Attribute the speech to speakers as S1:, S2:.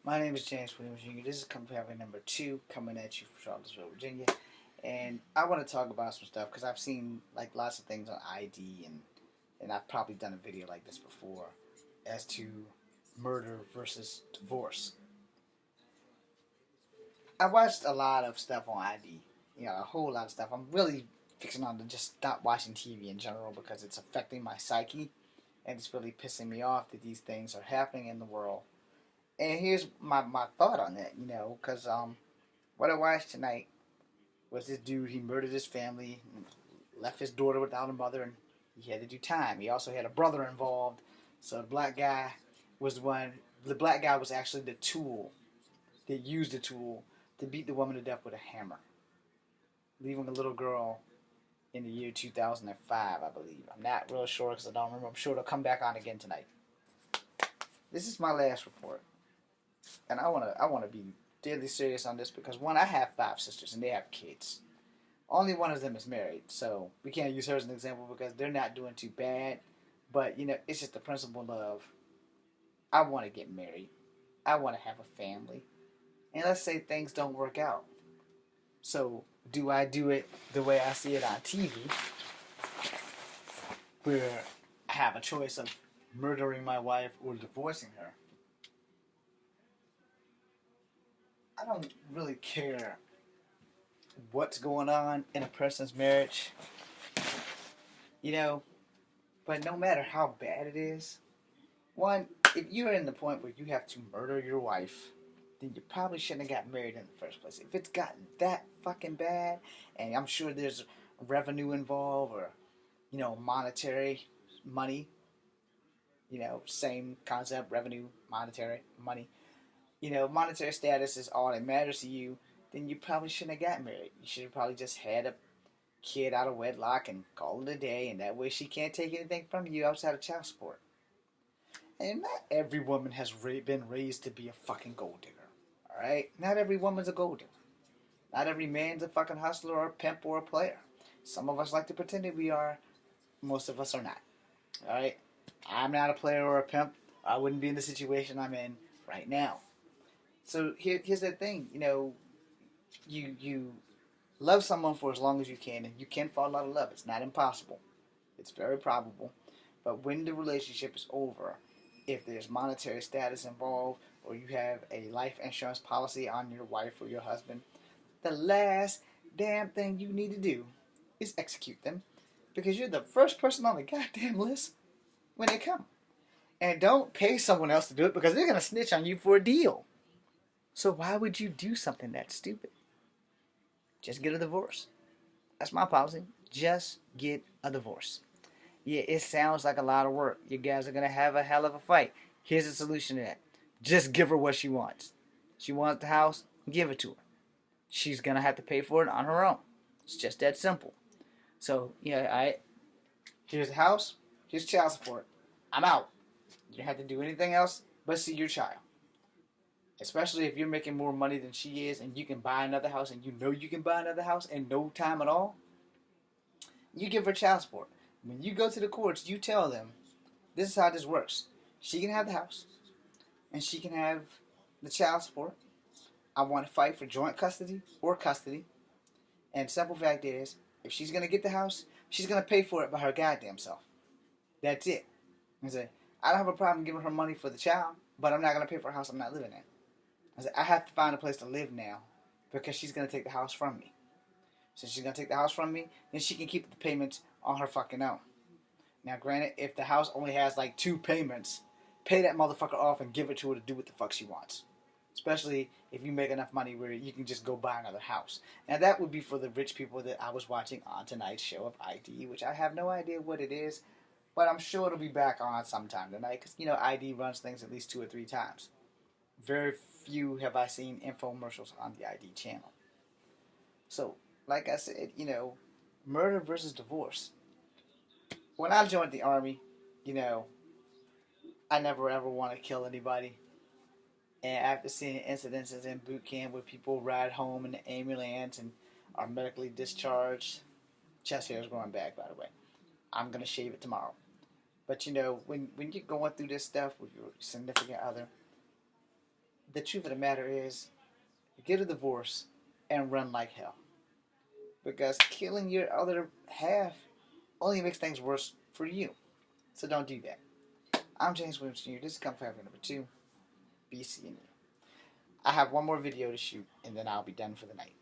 S1: My name is James Williams Jr. This is Company number 2 coming at you from Charlottesville, Virginia. And I want to talk about some stuff because I've seen like lots of things on ID and I've probably done a video like this before as to murder versus divorce. I watched a lot of stuff on ID, a whole lot of stuff. I'm really fixing on to just stop watching TV in general because it's affecting my psyche and it's really pissing me off that these things are happening in the world. And here's my thought on that, because what I watched tonight was this dude. He murdered his family, and left his daughter without a mother, and he had to do time. He also had a brother involved. So the black guy was the one. The black guy was actually the tool that used the tool to beat the woman to death with a hammer, leaving a little girl in the year 2005, I believe. I'm not real sure because I don't remember. I'm sure it'll come back on again tonight. This is my last report, and I wanna be deadly serious on this because one, I have 5 sisters and they have kids. Only one of them is married, so we can't use her as an example because they're not doing too bad. But it's just the principle of I want to get married, I want to have a family, and let's say things don't work out. So do I do it the way I see it on TV, where I have a choice of murdering my wife or divorcing her? I don't really care what's going on in a person's marriage, you know, but no matter how bad it is, one, if you're in the point where you have to murder your wife, then you probably shouldn't have got married in the first place. If it's gotten that fucking bad, and I'm sure there's revenue involved or, monetary money, same concept, revenue, monetary money, monetary status is all that matters to you, then you probably shouldn't have got married. You should have probably just had a kid out of wedlock and call it a day, and that way she can't take anything from you outside of child support. And not every woman has been raised to be a fucking gold digger. Alright? Not every woman's a gold digger. Not every man's a fucking hustler or a pimp or a player. Some of us like to pretend that we are. Most of us are not. Alright? I'm not a player or a pimp. I wouldn't be in the situation I'm in right now. So here's the thing. You love someone for as long as you can, and you can fall out of love. It's not impossible. It's very probable. But when the relationship is over, if there's monetary status involved, or you have a life insurance policy on your wife or your husband, the last damn thing you need to do is execute them, because you're the first person on the goddamn list when they come. And don't pay someone else to do it because they're going to snitch on you for a deal. So why would you do something that stupid? Just get a divorce. That's my policy. Just get a divorce. Yeah, it sounds like a lot of work. You guys are going to have a hell of a fight. Here's the solution to that. Just give her what she wants. She wants the house, give it to her. She's going to have to pay for it on her own. It's just that simple. So, here's the house, here's child support. I'm out. You don't have to do anything else but see your child. Especially if you're making more money than she is and you can buy another house and you can buy another house in no time at all. You give her child support. When you go to the courts, you tell them, this is how this works. She can have the house, and she can have the child support. I want to fight for joint custody or custody. And simple fact is, if she's going to get the house, she's going to pay for it by her goddamn self. That's it. I say, I don't have a problem giving her money for the child, but I'm not going to pay for a house I'm not living in. I say, I have to find a place to live now because she's going to take the house from me. Since she's going to take the house from me, then she can keep the payments on her fucking own. Now, granted, if the house only has like 2 payments, pay that motherfucker off and give it to her to do what the fuck she wants. Especially if you make enough money where you can just go buy another house. Now, that would be for the rich people that I was watching on tonight's show of ID, which I have no idea what it is, but I'm sure it'll be back on sometime tonight because, ID runs things at least 2 or 3 times. Very few have I seen infomercials on the ID channel. So, like I said, murder versus divorce. When I joined the Army, I never ever want to kill anybody. And after seeing incidences in boot camp where people ride home in the ambulance and are medically discharged, chest hair is growing back, by the way. I'm going to shave it tomorrow. But when you're going through this stuff with your significant other, the truth of the matter is, get a divorce and run like hell. Because killing your other half only makes things worse for you. So don't do that. I'm James Williams Jr. This is Come Family number 2. Be seeing you. I have one more video to shoot, and then I'll be done for the night.